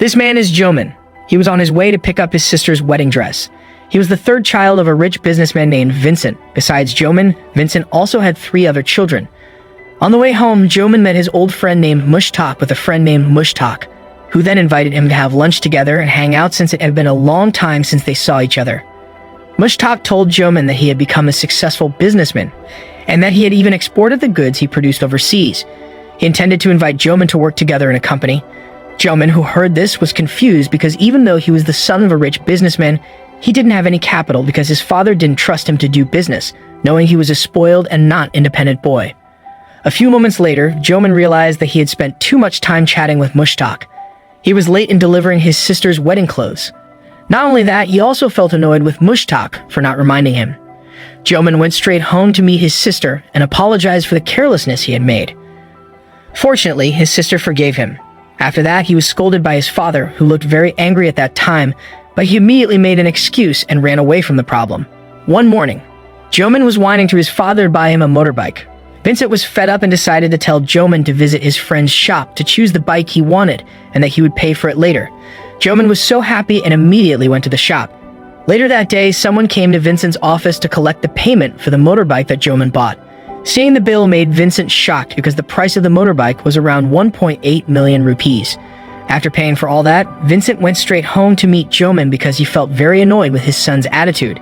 This man is Jomon. He was on his way to pick up his sister's wedding dress. He was the third child of a rich businessman named Vincent. Besides Jomon, Vincent also had 3 other children. On the way home, Jomon met his old friend named Mushtak with a friend named Mushtak, who then invited him to have lunch together and hang out since it had been a long time since they saw each other. Mushtak told Jomon that he had become a successful businessman, and that he had even exported the goods he produced overseas. He intended to invite Jomon to work together in a company. Jomon, who heard this, was confused because even though he was the son of a rich businessman, he didn't have any capital because his father didn't trust him to do business, knowing he was a spoiled and not independent boy. A few moments later, Jomon realized that he had spent too much time chatting with Mushtak. He was late in delivering his sister's wedding clothes. Not only that, he also felt annoyed with Mushtak for not reminding him. Jomon went straight home to meet his sister and apologized for the carelessness he had made. Fortunately, his sister forgave him. After that, he was scolded by his father, who looked very angry at that time, but he immediately made an excuse and ran away from the problem. One morning, Jomon was whining to his father to buy him a motorbike. Vincent was fed up and decided to tell Jomon to visit his friend's shop to choose the bike he wanted and that he would pay for it later. Jomon was so happy and immediately went to the shop. Later that day, someone came to Vincent's office to collect the payment for the motorbike that Jomon bought. Seeing the bill made Vincent shocked because the price of the motorbike was around 1.8 million rupees. After paying for all that, Vincent went straight home to meet Jomon because he felt very annoyed with his son's attitude.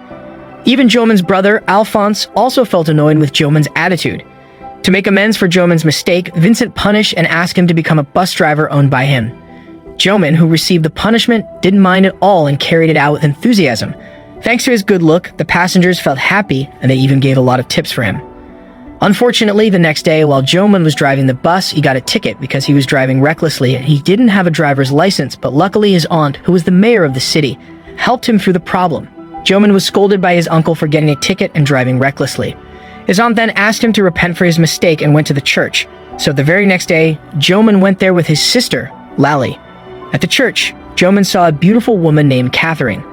Even Jomon's brother, Alphonse, also felt annoyed with Jomon's attitude. To make amends for Jomon's mistake, Vincent punished and asked him to become a bus driver owned by him. Jomon, who received the punishment, didn't mind at all and carried it out with enthusiasm. Thanks to his good look, the passengers felt happy and they even gave a lot of tips for him. Unfortunately, the next day, while Jomon was driving the bus, he got a ticket because he was driving recklessly and he didn't have a driver's license, but luckily his aunt, who was the mayor of the city, helped him through the problem. Jomon was scolded by his uncle for getting a ticket and driving recklessly. His aunt then asked him to repent for his mistake and went to the church. So the very next day, Jomon went there with his sister, Lally. At the church, Jomon saw a beautiful woman named Catherine.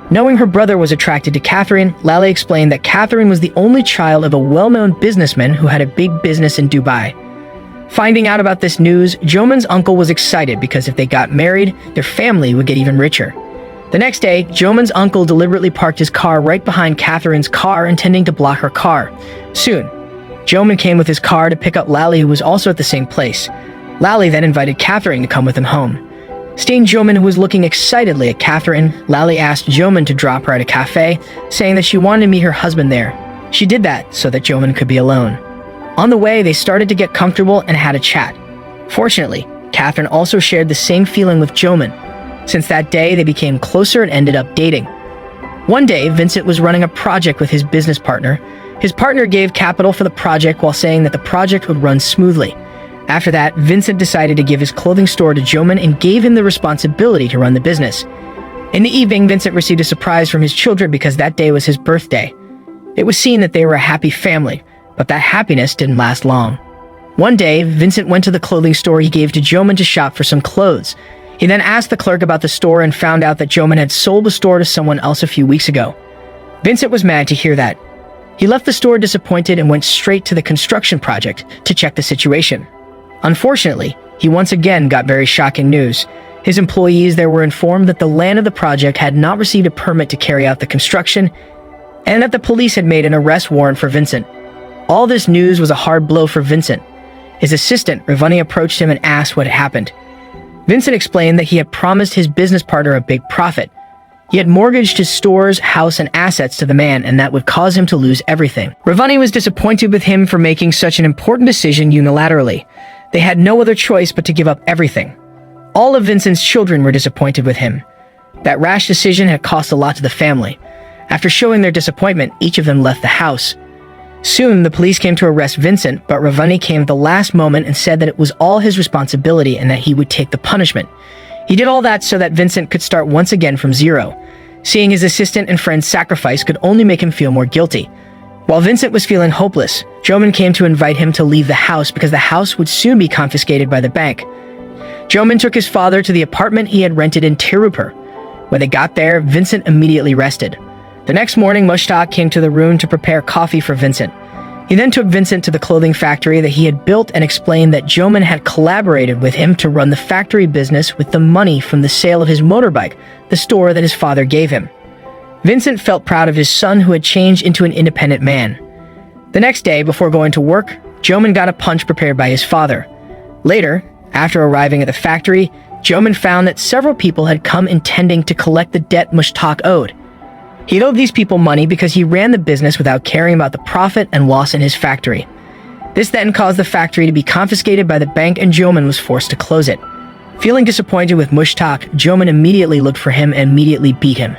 Knowing her brother was attracted to Catherine, Lally explained that Catherine was the only child of a well-known businessman who had a big business in Dubai. Finding out about this news, Jomon's uncle was excited because if they got married, their family would get even richer. The next day, Jomon's uncle deliberately parked his car right behind Catherine's car, intending to block her car. Soon, Jomon came with his car to pick up Lally, who was also at the same place. Lally then invited Catherine to come with him home. Seeing Jomon, who was looking excitedly at Catherine, Lally asked Jomon to drop her at a cafe, saying that she wanted to meet her husband there. She did that so that Jomon could be alone. On the way, they started to get comfortable and had a chat. Fortunately, Catherine also shared the same feeling with Jomon. Since that day, they became closer and ended up dating. One day, Vincent was running a project with his business partner. His partner gave capital for the project while saying that the project would run smoothly. After that, Vincent decided to give his clothing store to Jomon and gave him the responsibility to run the business. In the evening, Vincent received a surprise from his children because that day was his birthday. It was seen that they were a happy family, but that happiness didn't last long. One day, Vincent went to the clothing store he gave to Jomon to shop for some clothes. He then asked the clerk about the store and found out that Jomon had sold the store to someone else a few weeks ago. Vincent was mad to hear that. He left the store disappointed and went straight to the construction project to check the situation. Unfortunately, he once again got very shocking news. His employees there were informed that the land of the project had not received a permit to carry out the construction and that the police had made an arrest warrant for Vincent. All this news was a hard blow for Vincent. His assistant, Ravani, approached him and asked what had happened. Vincent explained that he had promised his business partner a big profit. He had mortgaged his stores, house, and assets to the man, and that would cause him to lose everything. Ravani was disappointed with him for making such an important decision unilaterally. They had no other choice but to give up everything. All of Vincent's children were disappointed with him. That rash decision had cost a lot to the family. After showing their disappointment, each of them left the house. Soon, the police came to arrest Vincent, but Ravani came at the last moment and said that it was all his responsibility and that he would take the punishment. He did all that so that Vincent could start once again from zero. Seeing his assistant and friend's sacrifice could only make him feel more guilty. While Vincent was feeling hopeless, Jomon came to invite him to leave the house because the house would soon be confiscated by the bank. Jomon took his father to the apartment he had rented in Tirupur. When they got there, Vincent immediately rested. The next morning, Mushtak came to the room to prepare coffee for Vincent. He then took Vincent to the clothing factory that he had built and explained that Jomon had collaborated with him to run the factory business with the money from the sale of his motorbike, the store that his father gave him. Vincent felt proud of his son who had changed into an independent man. The next day, before going to work, Jomon got a punch prepared by his father. Later, after arriving at the factory, Jomon found that several people had come intending to collect the debt Mushtaq owed. He owed these people money because he ran the business without caring about the profit and loss in his factory. This then caused the factory to be confiscated by the bank and Jomon was forced to close it. Feeling disappointed with Mushtaq, Jomon immediately looked for him and immediately beat him.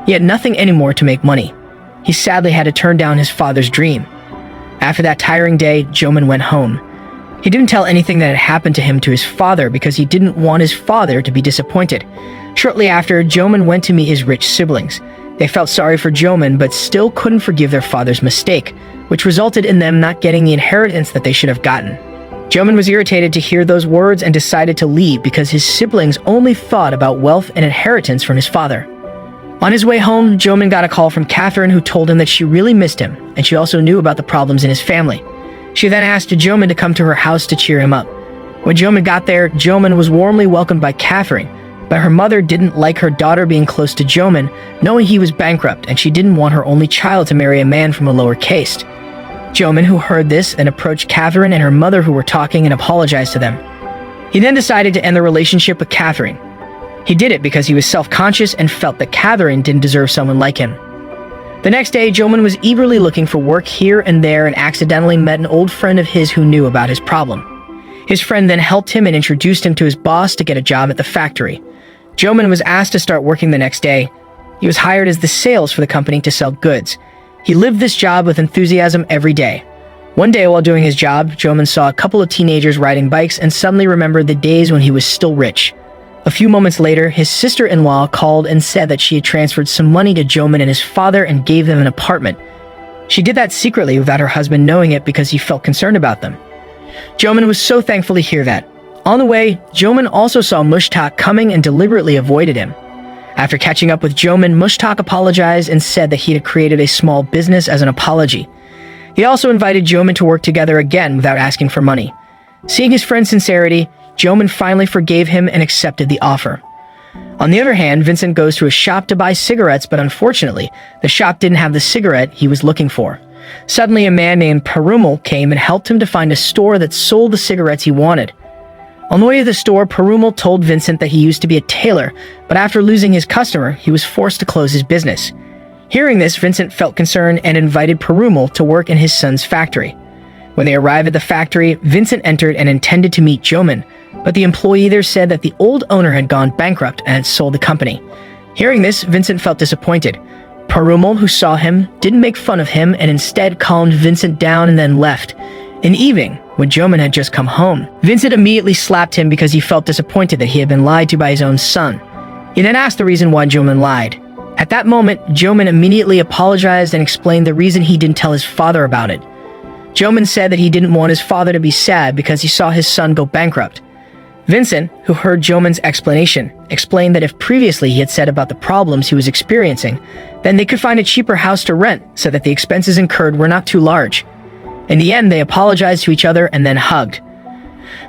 He had nothing anymore to make money. He sadly had to turn down his father's dream. After that tiring day, Jomon went home. He didn't tell anything that had happened to him to his father because he didn't want his father to be disappointed. Shortly after, Jomon went to meet his rich siblings. They felt sorry for Jomon but still couldn't forgive their father's mistake, which resulted in them not getting the inheritance that they should have gotten. Jomon was irritated to hear those words and decided to leave because his siblings only thought about wealth and inheritance from his father. On his way home, Jomon got a call from Catherine who told him that she really missed him and she also knew about the problems in his family. She then asked Jomon to come to her house to cheer him up. When Jomon got there, Jomon was warmly welcomed by Catherine, but her mother didn't like her daughter being close to Jomon, knowing he was bankrupt and she didn't want her only child to marry a man from a lower caste. Jomon, who heard this, then approached Catherine and her mother who were talking and apologized to them. He then decided to end the relationship with Catherine. He did it because he was self-conscious and felt that Catherine didn't deserve someone like him. The next day, Jomon was eagerly looking for work here and there and accidentally met an old friend of his who knew about his problem. His friend then helped him and introduced him to his boss to get a job at the factory. Jomon was asked to start working the next day. He was hired as the sales for the company to sell goods. He lived this job with enthusiasm every day. One day while doing his job, Jomon saw a couple of teenagers riding bikes and suddenly remembered the days when he was still rich. A few moments later, his sister-in-law called and said that she had transferred some money to Jomon and his father and gave them an apartment. She did that secretly without her husband knowing it because he felt concerned about them. Jomon was so thankful to hear that. On the way, Jomon also saw Mushtaq coming and deliberately avoided him. After catching up with Jomon, Mushtaq apologized and said that he had created a small business as an apology. He also invited Jomon to work together again without asking for money. Seeing his friend's sincerity, Jomon finally forgave him and accepted the offer. On the other hand, Vincent goes to a shop to buy cigarettes, but unfortunately, the shop didn't have the cigarette he was looking for. Suddenly, a man named Perumal came and helped him to find a store that sold the cigarettes he wanted. On the way to the store, Perumal told Vincent that he used to be a tailor, but after losing his customer, he was forced to close his business. Hearing this, Vincent felt concerned and invited Perumal to work in his son's factory. When they arrived at the factory, Vincent entered and intended to meet Jomon, but the employee there said that the old owner had gone bankrupt and had sold the company. Hearing this, Vincent felt disappointed. Perumal, who saw him, didn't make fun of him and instead calmed Vincent down and then left. In the evening, when Jomon had just come home, Vincent immediately slapped him because he felt disappointed that he had been lied to by his own son. He then asked the reason why Jomon lied. At that moment, Jomon immediately apologized and explained the reason he didn't tell his father about it. Jomon said that he didn't want his father to be sad because he saw his son go bankrupt. Vincent, who heard Jomon's explanation, explained that if previously he had said about the problems he was experiencing, then they could find a cheaper house to rent so that the expenses incurred were not too large. In the end, they apologized to each other and then hugged.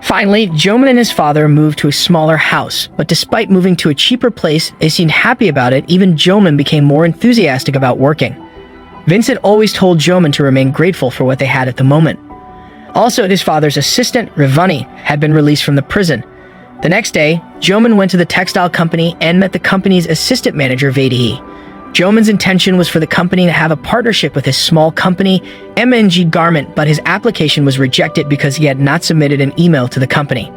Finally, Jomon and his father moved to a smaller house, but despite moving to a cheaper place, they seemed happy about it. Even Jomon became more enthusiastic about working. Vincent always told Jomon to remain grateful for what they had at the moment. Also, his father's assistant, Rivani, had been released from the prison. The next day, Jomon went to the textile company and met the company's assistant manager, Vaidehi. Jomon's intention was for the company to have a partnership with his small company, MNG Garment, but his application was rejected because he had not submitted an email to the company.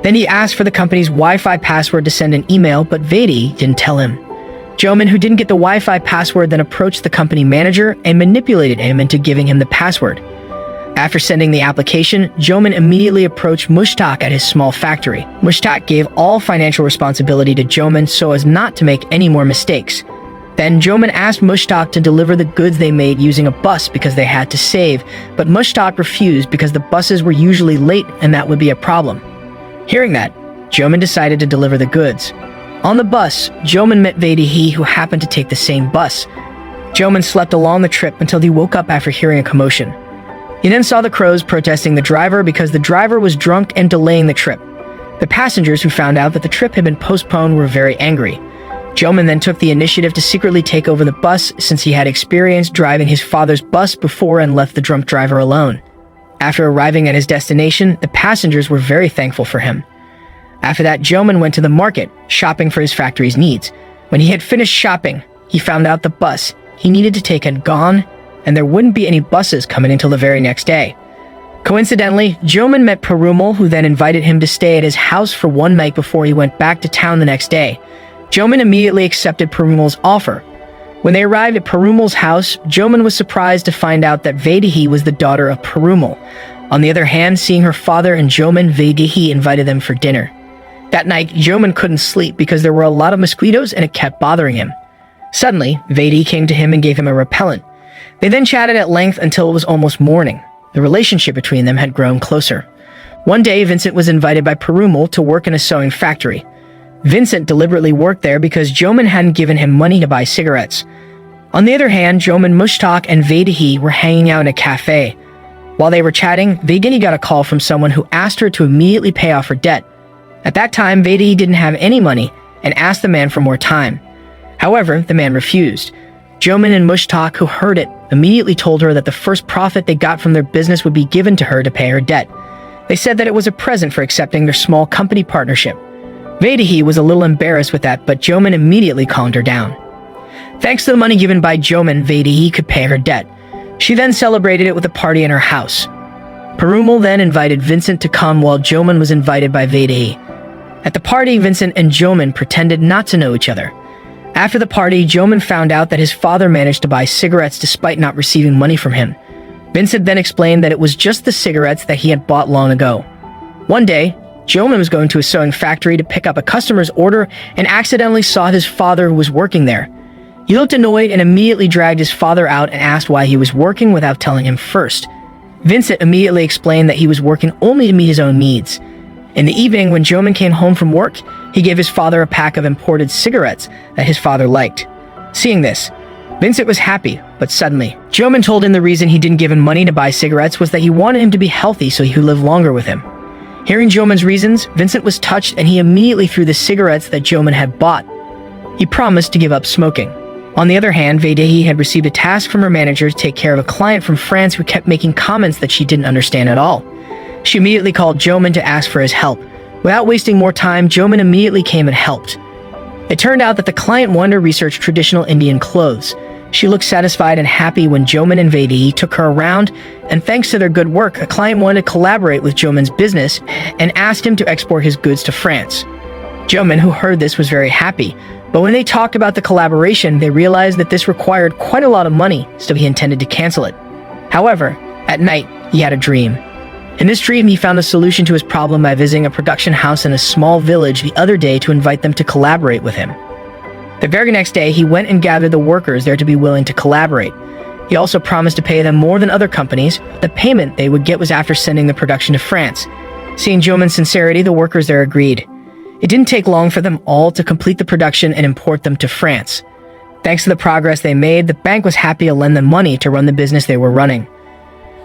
Then he asked for the company's Wi-Fi password to send an email, but Vaidehi didn't tell him. Jomon, who didn't get the Wi-Fi password, then approached the company manager and manipulated him into giving him the password. After sending the application, Jomon immediately approached Mushtaq at his small factory. Mushtaq gave all financial responsibility to Jomon so as not to make any more mistakes. Then Jomon asked Mushtaq to deliver the goods they made using a bus because they had to save, but Mushtaq refused because the buses were usually late and that would be a problem. Hearing that, Jomon decided to deliver the goods. On the bus, Jomon met Vaidehi, who happened to take the same bus. Jomon slept along the trip until he woke up after hearing a commotion. He then saw the crows protesting the driver because the driver was drunk and delaying the trip. The passengers who found out that the trip had been postponed were very angry. Jomon then took the initiative to secretly take over the bus since he had experience driving his father's bus before and left the drunk driver alone. After arriving at his destination, the passengers were very thankful for him. After that, Jomon went to the market, shopping for his factory's needs. When he had finished shopping, he found out the bus he needed to take had gone, and there wouldn't be any buses coming until the very next day. Coincidentally, Jomon met Perumal, who then invited him to stay at his house for one night before he went back to town the next day. Jomon immediately accepted Perumal's offer. When they arrived at Perumal's house, Jomon was surprised to find out that Vaidehi was the daughter of Perumal. On the other hand, seeing her father and Jomon, Vaidehi invited them for dinner. That night, Jomon couldn't sleep because there were a lot of mosquitoes and it kept bothering him. Suddenly, Vaidehi came to him and gave him a repellent. They then chatted at length until it was almost morning. The relationship between them had grown closer. One day, Vincent was invited by Perumal to work in a sewing factory. Vincent deliberately worked there because Jomon hadn't given him money to buy cigarettes. On the other hand, Jomon, Mushtaq, and Vaidehi were hanging out in a cafe. While they were chatting, Vaidehi got a call from someone who asked her to immediately pay off her debt. At that time, Vaidehi didn't have any money and asked the man for more time. However, the man refused. Jomon and Mushtaq, who heard it, immediately told her that the first profit they got from their business would be given to her to pay her debt. They said that it was a present for accepting their small company partnership. Vaidehi was a little embarrassed with that, but Jomon immediately calmed her down. Thanks to the money given by Jomon, Vaidehi could pay her debt. She then celebrated it with a party in her house. Perumal then invited Vincent to come while Jomon was invited by Vaidehi. At the party, Vincent and Jomon pretended not to know each other. After the party, Jomon found out that his father managed to buy cigarettes despite not receiving money from him. Vincent then explained that it was just the cigarettes that he had bought long ago. One day, Jomon was going to a sewing factory to pick up a customer's order and accidentally saw his father who was working there. He looked annoyed and immediately dragged his father out and asked why he was working without telling him first. Vincent immediately explained that he was working only to meet his own needs. In the evening, when Jomon came home from work, he gave his father a pack of imported cigarettes that his father liked. Seeing this, Vincent was happy, but suddenly, Jomon told him the reason he didn't give him money to buy cigarettes was that he wanted him to be healthy so he could live longer with him. Hearing Jomon's reasons, Vincent was touched and he immediately threw the cigarettes that Jomon had bought. He promised to give up smoking. On the other hand, Vaidehi had received a task from her manager to take care of a client from France who kept making comments that she didn't understand at all. She immediately called Jomon to ask for his help. Without wasting more time, Jomon immediately came and helped. It turned out that the client wanted to research traditional Indian clothes. She looked satisfied and happy when Jomon and Vaidehi took her around, and thanks to their good work, a client wanted to collaborate with Jomon's business and asked him to export his goods to France. Jomon, who heard this, was very happy, but when they talked about the collaboration, they realized that this required quite a lot of money, so he intended to cancel it. However, at night, he had a dream. In this dream, he found a solution to his problem by visiting a production house in a small village the other day to invite them to collaborate with him. The very next day, he went and gathered the workers there to be willing to collaborate. He also promised to pay them more than other companies. The payment they would get was after sending the production to France. Seeing Jomon's sincerity, the workers there agreed. It didn't take long for them all to complete the production and import them to France. Thanks to the progress they made, the bank was happy to lend them money to run the business they were running.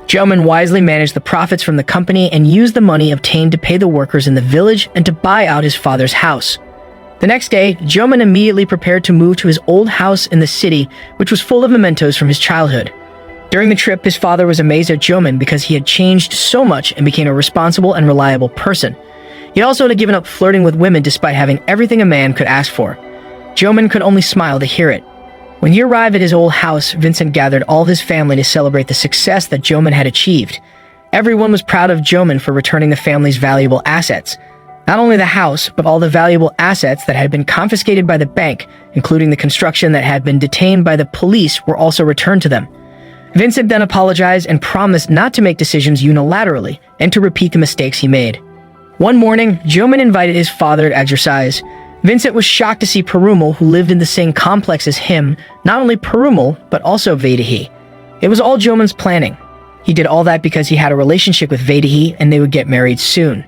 Jomon wisely managed the profits from the company and used the money obtained to pay the workers in the village and to buy out his father's house. The next day, Jomon immediately prepared to move to his old house in the city, which was full of mementos from his childhood. During the trip, his father was amazed at Jomon because he had changed so much and became a responsible and reliable person. He also had given up flirting with women despite having everything a man could ask for. Jomon could only smile to hear it. When he arrived at his old house, Vincent gathered all his family to celebrate the success that Jomon had achieved. Everyone was proud of Jomon for returning the family's valuable assets. Not only the house, but all the valuable assets that had been confiscated by the bank, including the construction that had been detained by the police, were also returned to them. Vincent then apologized and promised not to make decisions unilaterally and to repeat the mistakes he made. One morning, Jomon invited his father to exercise. Vincent was shocked to see Perumal, who lived in the same complex as him, not only Perumal, but also Vaidehi. It was all Jomon's planning. He did all that because he had a relationship with Vaidehi and they would get married soon.